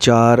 4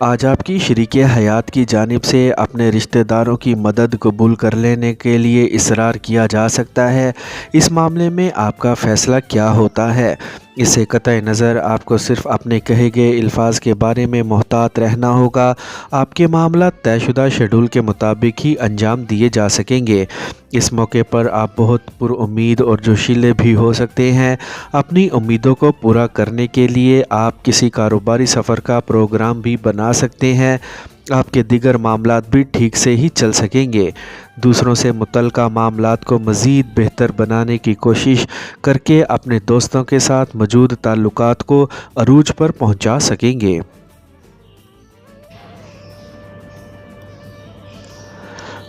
آج آپ کی شریک حیات کی جانب سے اپنے رشتہ داروں کی مدد قبول کر لینے کے لیے اصرار کیا جا سکتا ہے۔ اس معاملے میں آپ کا فیصلہ کیا ہوتا ہے؟ اس سے قطع نظر آپ کو صرف اپنے کہے گئے الفاظ کے بارے میں محتاط رہنا ہوگا۔ آپ کے معاملات طے شدہ شیڈول کے مطابق ہی انجام دیے جا سکیں گے۔ اس موقع پر آپ بہت پر امید اور جوشیلے بھی ہو سکتے ہیں۔ اپنی امیدوں کو پورا کرنے کے لیے آپ کسی کاروباری سفر کا پروگرام بھی بنا سکتے ہیں۔ آپ کے دیگر معاملات بھی ٹھیک سے ہی چل سکیں گے۔ دوسروں سے متعلقہ معاملات کو مزید بہتر بنانے کی کوشش کر کے اپنے دوستوں کے ساتھ موجود تعلقات کو عروج پر پہنچا سکیں گے۔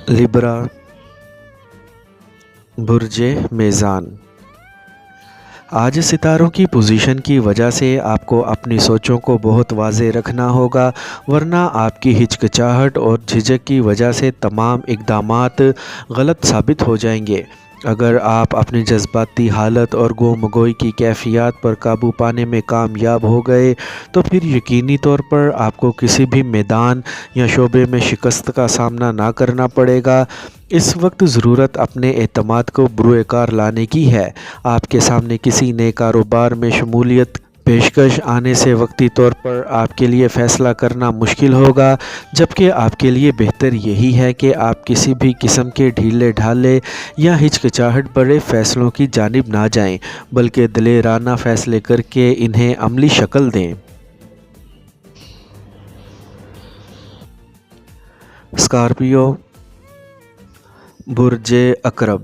لیبرا، برج میزان۔ آج ستاروں کی پوزیشن کی وجہ سے آپ کو اپنی سوچوں کو بہت واضح رکھنا ہوگا، ورنہ آپ کی ہچکچاہٹ اور جھجک کی وجہ سے تمام اقدامات غلط ثابت ہو جائیں گے۔ اگر آپ اپنی جذباتی حالت اور گم گوئی کی کیفیات پر قابو پانے میں کامیاب ہو گئے تو پھر یقینی طور پر آپ کو کسی بھی میدان یا شعبے میں شکست کا سامنا نہ کرنا پڑے گا۔ اس وقت ضرورت اپنے اعتماد کو بروئے کار لانے کی ہے۔ آپ کے سامنے کسی نئے کاروبار میں شمولیت پیشکش آنے سے وقتی طور پر آپ کے لیے فیصلہ کرنا مشکل ہوگا، جبکہ آپ کے لیے بہتر یہی ہے کہ آپ کسی بھی قسم کے ڈھیلے ڈھالے یا ہچکچاہٹ بڑے فیصلوں کی جانب نہ جائیں، بلکہ دلیرانہ فیصلے کر کے انہیں عملی شکل دیں۔ اسکارپیو، برج عقرب۔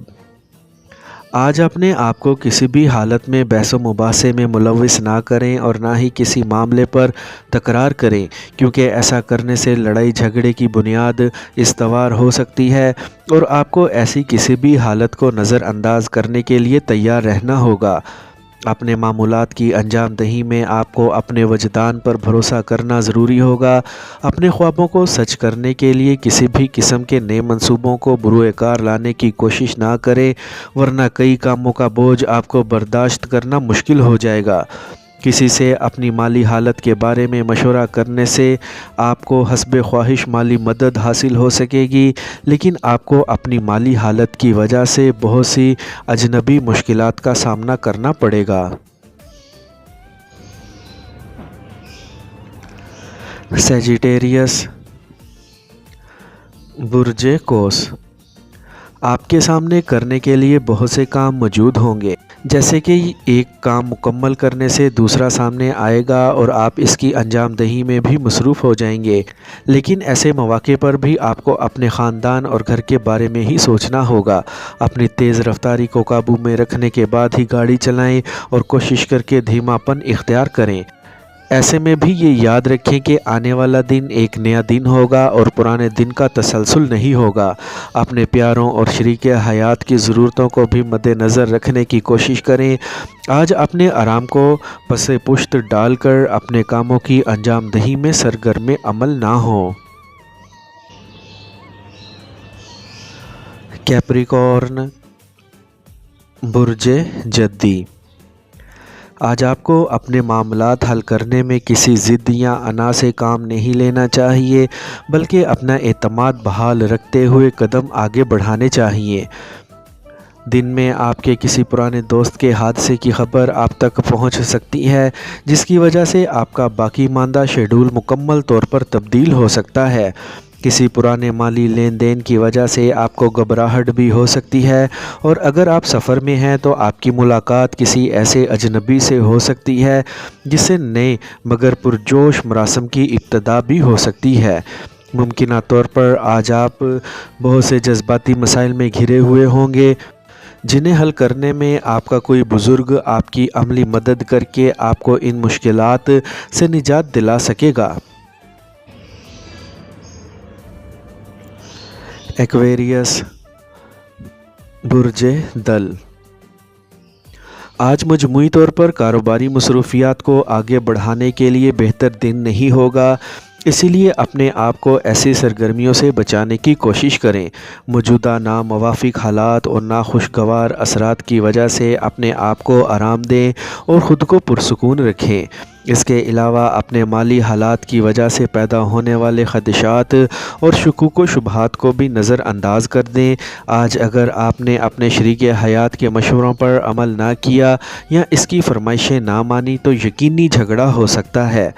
آج اپنے آپ کو کسی بھی حالت میں بحث و مباحثے میں ملوث نہ کریں اور نہ ہی کسی معاملے پر تکرار کریں، کیونکہ ایسا کرنے سے لڑائی جھگڑے کی بنیاد استوار ہو سکتی ہے اور آپ کو ایسی کسی بھی حالت کو نظر انداز کرنے کے لیے تیار رہنا ہوگا۔ اپنے معمولات کی انجام دہی میں آپ کو اپنے وجدان پر بھروسہ کرنا ضروری ہوگا۔ اپنے خوابوں کو سچ کرنے کے لیے کسی بھی قسم کے نئے منصوبوں کو بروئے کار لانے کی کوشش نہ کریں، ورنہ کئی کاموں کا بوجھ آپ کو برداشت کرنا مشکل ہو جائے گا۔ کسی سے اپنی مالی حالت کے بارے میں مشورہ کرنے سے آپ کو حسب خواہش مالی مدد حاصل ہو سکے گی، لیکن آپ کو اپنی مالی حالت کی وجہ سے بہت سی اجنبی مشکلات کا سامنا کرنا پڑے گا۔ سیجیٹیریس، برج قوس۔ آپ کے سامنے کرنے کے لیے بہت سے کام موجود ہوں گے، جیسے کہ ایک کام مکمل کرنے سے دوسرا سامنے آئے گا اور آپ اس کی انجام دہی میں بھی مصروف ہو جائیں گے۔ لیکن ایسے مواقع پر بھی آپ کو اپنے خاندان اور گھر کے بارے میں ہی سوچنا ہوگا۔ اپنی تیز رفتاری کو قابو میں رکھنے کے بعد ہی گاڑی چلائیں اور کوشش کر کے دھیما پن اختیار کریں۔ ایسے میں بھی یہ یاد رکھیں کہ آنے والا دن ایک نیا دن ہوگا اور پرانے دن کا تسلسل نہیں ہوگا۔ اپنے پیاروں اور شریک حیات کی ضرورتوں کو بھی مد نظر رکھنے کی کوشش کریں۔ آج اپنے آرام کو پس پشت ڈال کر اپنے کاموں کی انجام دہی میں سرگرم عمل نہ ہوں۔ کیپریکارن، برج جدی۔ آج آپ کو اپنے معاملات حل کرنے میں کسی ضد یا انا سے کام نہیں لینا چاہیے، بلکہ اپنا اعتماد بحال رکھتے ہوئے قدم آگے بڑھانے چاہیے۔ دن میں آپ کے کسی پرانے دوست کے حادثے کی خبر آپ تک پہنچ سکتی ہے، جس کی وجہ سے آپ کا باقی ماندہ شیڈول مکمل طور پر تبدیل ہو سکتا ہے۔ کسی پرانے مالی لین دین کی وجہ سے آپ کو گھبراہٹ بھی ہو سکتی ہے، اور اگر آپ سفر میں ہیں تو آپ کی ملاقات کسی ایسے اجنبی سے ہو سکتی ہے جس سے نئے مگر پرجوش مراسم کی ابتدا بھی ہو سکتی ہے۔ ممکنہ طور پر آج آپ بہت سے جذباتی مسائل میں گھرے ہوئے ہوں گے، جنہیں حل کرنے میں آپ کا کوئی بزرگ آپ کی عملی مدد کر کے آپ کو ان مشکلات سے نجات دلا سکے گا۔ ایکویریس، برج دل۔ آج مجموعی طور پر کاروباری مصروفیات کو آگے بڑھانے کے لیے بہتر دن نہیں ہوگا، اسی لیے اپنے آپ کو ایسی سرگرمیوں سے بچانے کی کوشش کریں۔ موجودہ ناموافق حالات اور ناخوشگوار اثرات کی وجہ سے اپنے آپ کو آرام دیں اور خود کو پرسکون رکھیں۔ اس کے علاوہ اپنے مالی حالات کی وجہ سے پیدا ہونے والے خدشات اور شکوک و شبہات کو بھی نظر انداز کر دیں۔ آج اگر آپ نے اپنے شریک حیات کے مشوروں پر عمل نہ کیا یا اس کی فرمائشیں نہ مانی تو یقینی جھگڑا ہو سکتا ہے۔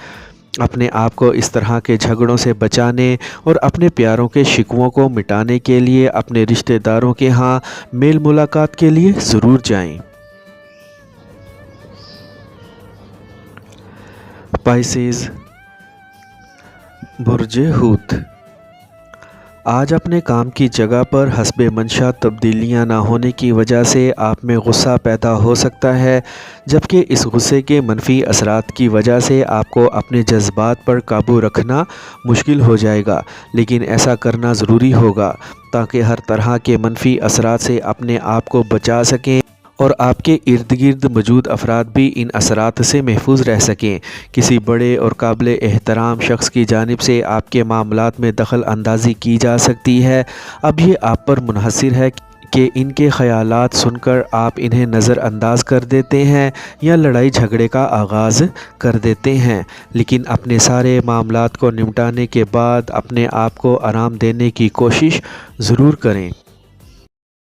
اپنے آپ کو اس طرح کے جھگڑوں سے بچانے اور اپنے پیاروں کے شکووں کو مٹانے کے لیے اپنے رشتہ داروں کے ہاں میل ملاقات کے لیے ضرور جائیں۔ پائسیز، برج حوت، آج اپنے کام کی جگہ پر حسب منشا تبدیلیاں نہ ہونے کی وجہ سے آپ میں غصہ پیدا ہو سکتا ہے، جبکہ اس غصے کے منفی اثرات کی وجہ سے آپ کو اپنے جذبات پر قابو رکھنا مشکل ہو جائے گا، لیکن ایسا کرنا ضروری ہوگا تاکہ ہر طرح کے منفی اثرات سے اپنے آپ کو بچا سکیں اور آپ کے ارد گرد موجود افراد بھی ان اثرات سے محفوظ رہ سکیں۔ کسی بڑے اور قابل احترام شخص کی جانب سے آپ کے معاملات میں دخل اندازی کی جا سکتی ہے۔ اب یہ آپ پر منحصر ہے کہ ان کے خیالات سن کر آپ انہیں نظر انداز کر دیتے ہیں یا لڑائی جھگڑے کا آغاز کر دیتے ہیں، لیکن اپنے سارے معاملات کو نمٹانے کے بعد اپنے آپ کو آرام دینے کی کوشش ضرور کریں۔